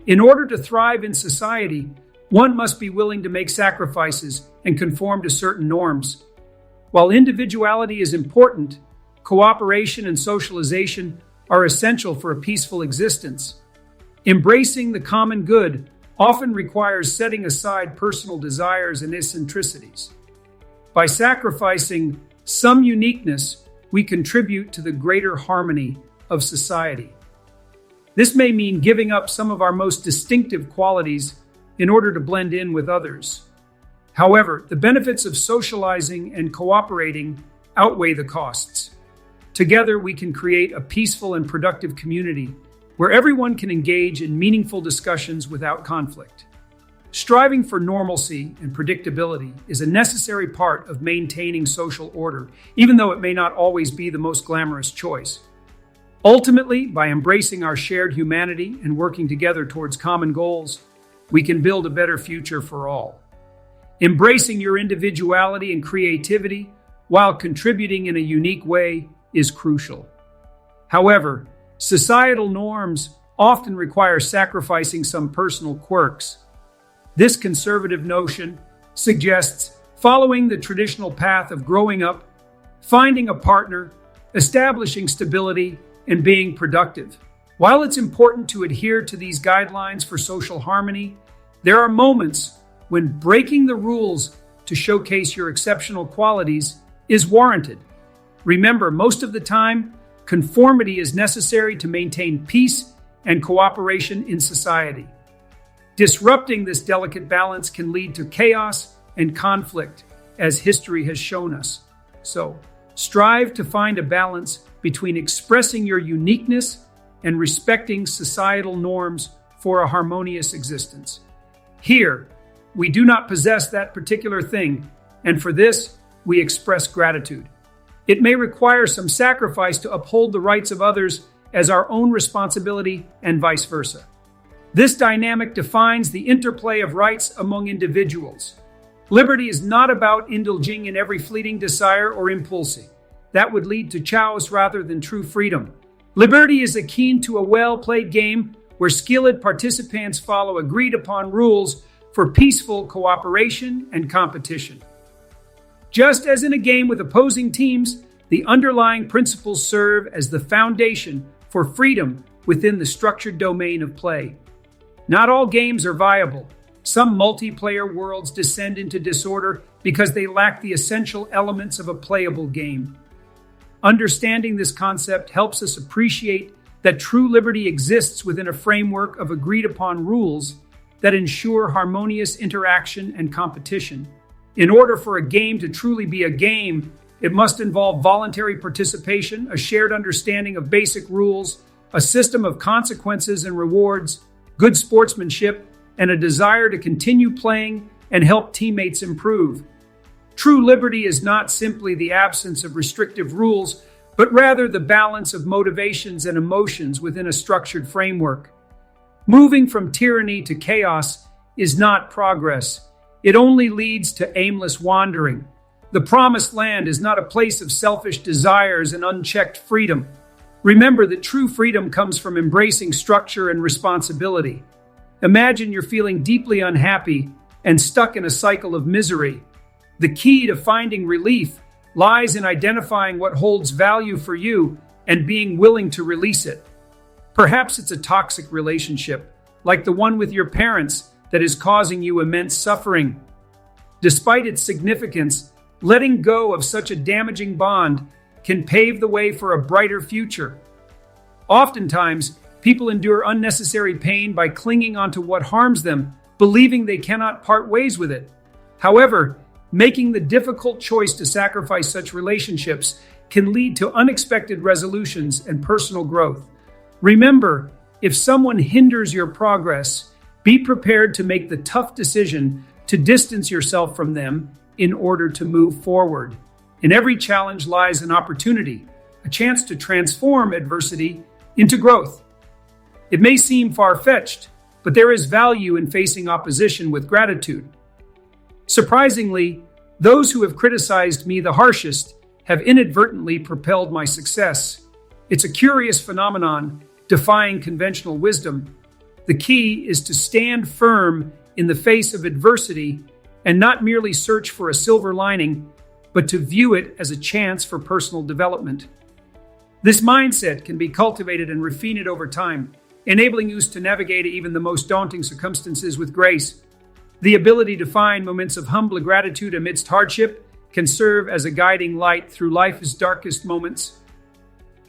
In order to thrive in society, one must be willing to make sacrifices and conform to certain norms. While individuality is important, cooperation and socialization are essential for a peaceful existence. Embracing the common good often requires setting aside personal desires and eccentricities. By sacrificing some uniqueness, we contribute to the greater harmony of society. This may mean giving up some of our most distinctive qualities in order to blend in with others. However, the benefits of socializing and cooperating outweigh the costs. Together, we can create a peaceful and productive community where everyone can engage in meaningful discussions without conflict. Striving for normalcy and predictability is a necessary part of maintaining social order, even though it may not always be the most glamorous choice. Ultimately, by embracing our shared humanity and working together towards common goals, we can build a better future for all. Embracing your individuality and creativity while contributing in a unique way is crucial. However, societal norms often require sacrificing some personal quirks. This conservative notion suggests following the traditional path of growing up, finding a partner, establishing stability, and being productive. While it's important to adhere to these guidelines for social harmony, there are moments when breaking the rules to showcase your exceptional qualities is warranted. Remember, most of the time, conformity is necessary to maintain peace and cooperation in society. Disrupting this delicate balance can lead to chaos and conflict, as history has shown us. So, strive to find a balance between expressing your uniqueness and respecting societal norms for a harmonious existence. Here, we do not possess that particular thing, and for this, we express gratitude. It may require some sacrifice to uphold the rights of others as our own responsibility and vice versa. This dynamic defines the interplay of rights among individuals. Liberty is not about indulging in every fleeting desire or impulse. That would lead to chaos rather than true freedom. Liberty is akin to a well-played game where skilled participants follow agreed-upon rules for peaceful cooperation and competition. Just as in a game with opposing teams, the underlying principles serve as the foundation for freedom within the structured domain of play. Not all games are viable. Some multiplayer worlds descend into disorder because they lack the essential elements of a playable game. Understanding this concept helps us appreciate that true liberty exists within a framework of agreed-upon rules that ensure harmonious interaction and competition. In order for a game to truly be a game, it must involve voluntary participation, a shared understanding of basic rules, a system of consequences and rewards, good sportsmanship, and a desire to continue playing and help teammates improve. True liberty is not simply the absence of restrictive rules, but rather the balance of motivations and emotions within a structured framework. Moving from tyranny to chaos is not progress. It only leads to aimless wandering. The promised land is not a place of selfish desires and unchecked freedom. Remember that true freedom comes from embracing structure and responsibility. Imagine you're feeling deeply unhappy and stuck in a cycle of misery. The key to finding relief lies in identifying what holds value for you and being willing to release it. Perhaps it's a toxic relationship, like the one with your parents, that is causing you immense suffering. Despite its significance, letting go of such a damaging bond can pave the way for a brighter future. Oftentimes, people endure unnecessary pain by clinging onto what harms them, believing they cannot part ways with it. However, making the difficult choice to sacrifice such relationships can lead to unexpected resolutions and personal growth. Remember, if someone hinders your progress, be prepared to make the tough decision to distance yourself from them in order to move forward. In every challenge lies an opportunity, a chance to transform adversity into growth. It may seem far-fetched, but there is value in facing opposition with gratitude. Surprisingly, those who have criticized me the harshest have inadvertently propelled my success. It's a curious phenomenon, defying conventional wisdom. The key is to stand firm in the face of adversity and not merely search for a silver lining, but to view it as a chance for personal development. This mindset can be cultivated and refined over time, enabling us to navigate even the most daunting circumstances with grace. The ability to find moments of humble gratitude amidst hardship can serve as a guiding light through life's darkest moments.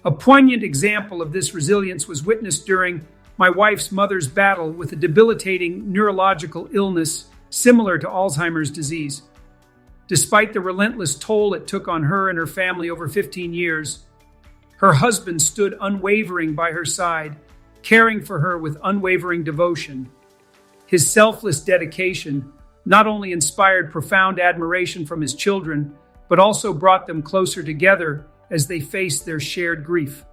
A poignant example of this resilience was witnessed during my wife's mother's battle with a debilitating neurological illness similar to Alzheimer's disease. Despite the relentless toll it took on her and her family over 15 years, her husband stood unwavering by her side, caring for her with unwavering devotion. His selfless dedication not only inspired profound admiration from his children, but also brought them closer together as they faced their shared grief.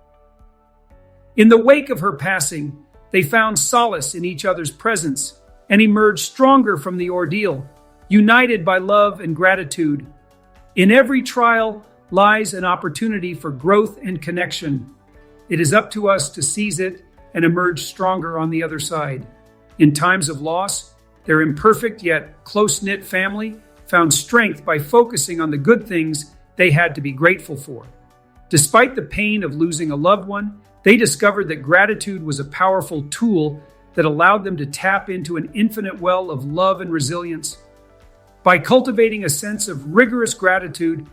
In the wake of her passing, they found solace in each other's presence and emerged stronger from the ordeal, united by love and gratitude. In every trial lies an opportunity for growth and connection. It is up to us to seize it and emerge stronger on the other side. In times of loss, their imperfect yet close-knit family found strength by focusing on the good things they had to be grateful for. Despite the pain of losing a loved one, they discovered that gratitude was a powerful tool that allowed them to tap into an infinite well of love and resilience. By cultivating a sense of rigorous gratitude,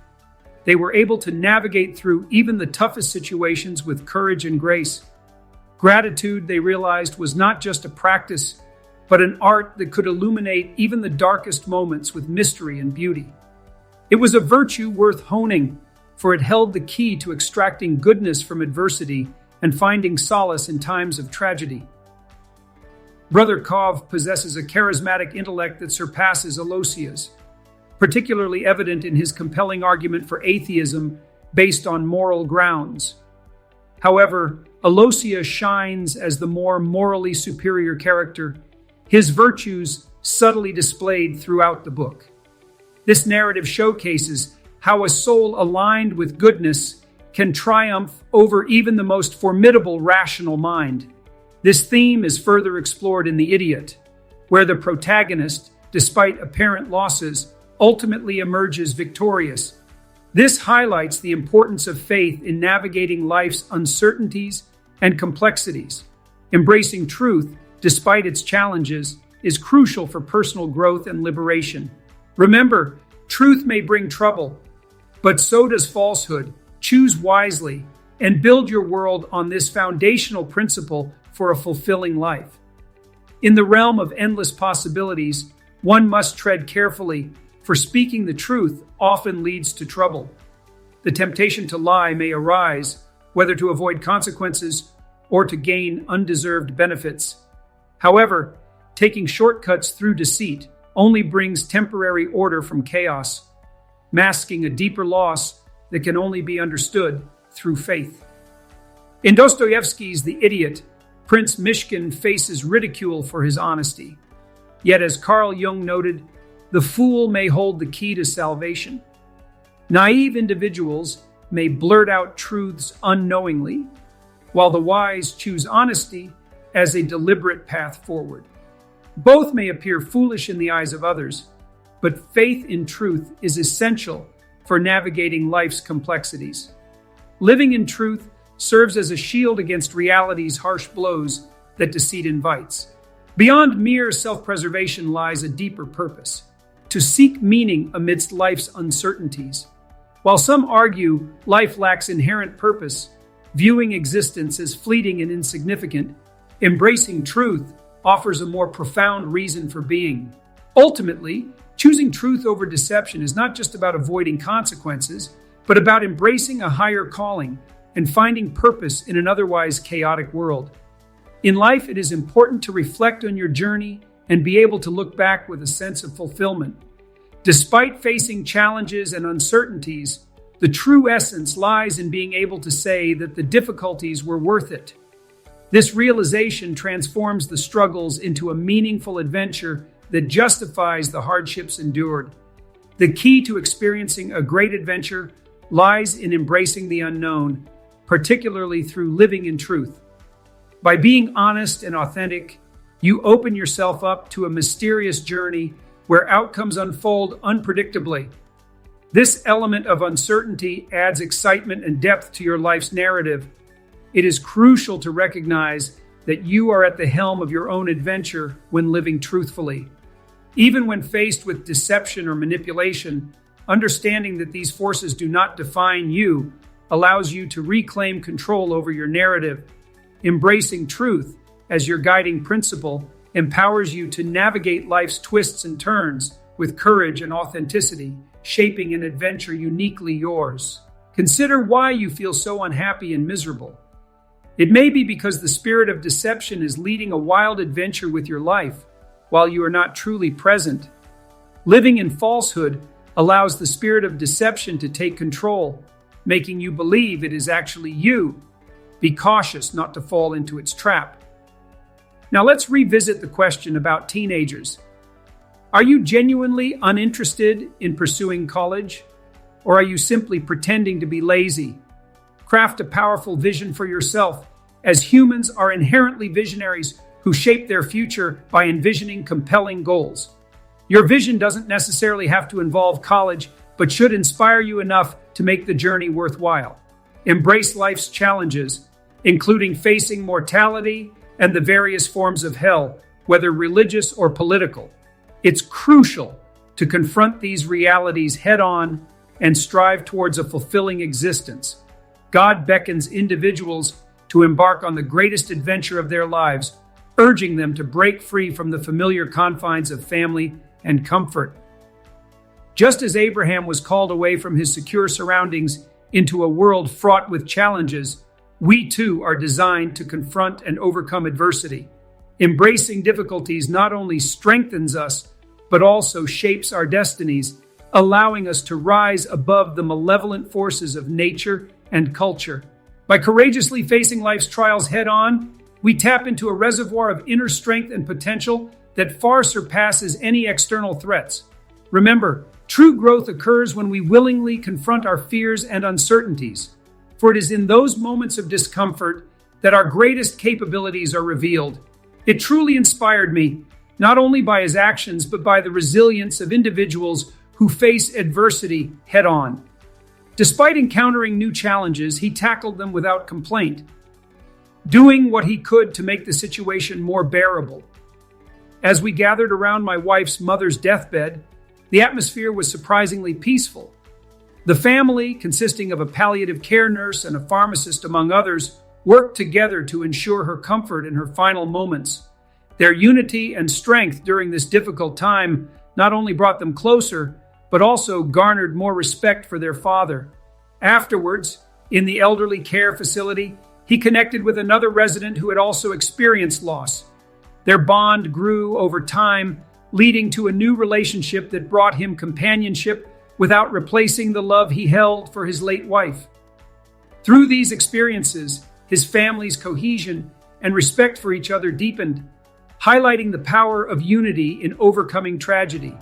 they were able to navigate through even the toughest situations with courage and grace. Gratitude, they realized, was not just a practice, but an art that could illuminate even the darkest moments with mystery and beauty. It was a virtue worth honing, for it held the key to extracting goodness from adversity and finding solace in times of tragedy. Brother Kov possesses a charismatic intellect that surpasses Alosia's, particularly evident in his compelling argument for atheism based on moral grounds. However, Alosia shines as the more morally superior character, his virtues subtly displayed throughout the book. This narrative showcases how a soul aligned with goodness can triumph over even the most formidable rational mind. This theme is further explored in The Idiot, where the protagonist, despite apparent losses, ultimately emerges victorious. This highlights the importance of faith in navigating life's uncertainties and complexities. Embracing truth, despite its challenges, is crucial for personal growth and liberation. Remember, truth may bring trouble, but so does falsehood. Choose wisely and build your world on this foundational principle for a fulfilling life. In the realm of endless possibilities, one must tread carefully, for speaking the truth often leads to trouble. The temptation to lie may arise, whether to avoid consequences or to gain undeserved benefits. However, taking shortcuts through deceit only brings temporary order from chaos, masking a deeper loss that can only be understood through faith. In Dostoevsky's The Idiot, Prince Mishkin faces ridicule for his honesty. Yet, as Carl Jung noted, the fool may hold the key to salvation. Naive individuals may blurt out truths unknowingly, while the wise choose honesty as a deliberate path forward. Both may appear foolish in the eyes of others, but faith in truth is essential for navigating life's complexities. Living in truth serves as a shield against reality's harsh blows that deceit invites. Beyond mere self-preservation lies a deeper purpose: to seek meaning amidst life's uncertainties. While some argue life lacks inherent purpose, viewing existence as fleeting and insignificant, embracing truth offers a more profound reason for being. Ultimately, choosing truth over deception is not just about avoiding consequences, but about embracing a higher calling and finding purpose in an otherwise chaotic world. In life, it is important to reflect on your journey and be able to look back with a sense of fulfillment. Despite facing challenges and uncertainties, the true essence lies in being able to say that the difficulties were worth it. This realization transforms the struggles into a meaningful adventure that justifies the hardships endured. The key to experiencing a great adventure lies in embracing the unknown, particularly through living in truth. By being honest and authentic, You open yourself up to a mysterious journey where outcomes unfold unpredictably. This element of uncertainty adds excitement and depth to your life's narrative. It is crucial to recognize that you are at the helm of your own adventure when living truthfully. Even when faced with deception or manipulation, understanding that these forces do not define you allows you to reclaim control over your narrative. Embracing truth as your guiding principle empowers you to navigate life's twists and turns with courage and authenticity, shaping an adventure uniquely yours. Consider why you feel so unhappy and miserable. It may be because the spirit of deception is leading a wild adventure with your life while you are not truly present. Living in falsehood allows the spirit of deception to take control, making you believe it is actually you. Be cautious not to fall into its trap. Now let's revisit the question about teenagers. Are you genuinely uninterested in pursuing college? Or are you simply pretending to be lazy? Craft a powerful vision for yourself, as humans are inherently visionaries who shape their future by envisioning compelling goals. Your vision doesn't necessarily have to involve college, but should inspire you enough to make the journey worthwhile. Embrace life's challenges, including facing mortality and the various forms of hell, whether religious or political. It's crucial to confront these realities head-on and strive towards a fulfilling existence. God beckons individuals to embark on the greatest adventure of their lives, urging them to break free from the familiar confines of family and comfort. Just as Abraham was called away from his secure surroundings into a world fraught with challenges, we too are designed to confront and overcome adversity. Embracing difficulties not only strengthens us, but also shapes our destinies, allowing us to rise above the malevolent forces of nature and culture. By courageously facing life's trials head-on, we tap into a reservoir of inner strength and potential that far surpasses any external threats. Remember, true growth occurs when we willingly confront our fears and uncertainties, for it is in those moments of discomfort that our greatest capabilities are revealed. It truly inspired me, not only by his actions, but by the resilience of individuals who face adversity head-on. Despite encountering new challenges, he tackled them without complaint, doing what he could to make the situation more bearable. As we gathered around my wife's mother's deathbed, the atmosphere was surprisingly peaceful. The family, consisting of a palliative care nurse and a pharmacist among others, worked together to ensure her comfort in her final moments. Their unity and strength during this difficult time not only brought them closer, but also garnered more respect for their father. Afterwards, in the elderly care facility, he connected with another resident who had also experienced loss. Their bond grew over time, leading to a new relationship that brought him companionship without replacing the love he held for his late wife. Through these experiences, his family's cohesion and respect for each other deepened, highlighting the power of unity in overcoming tragedy.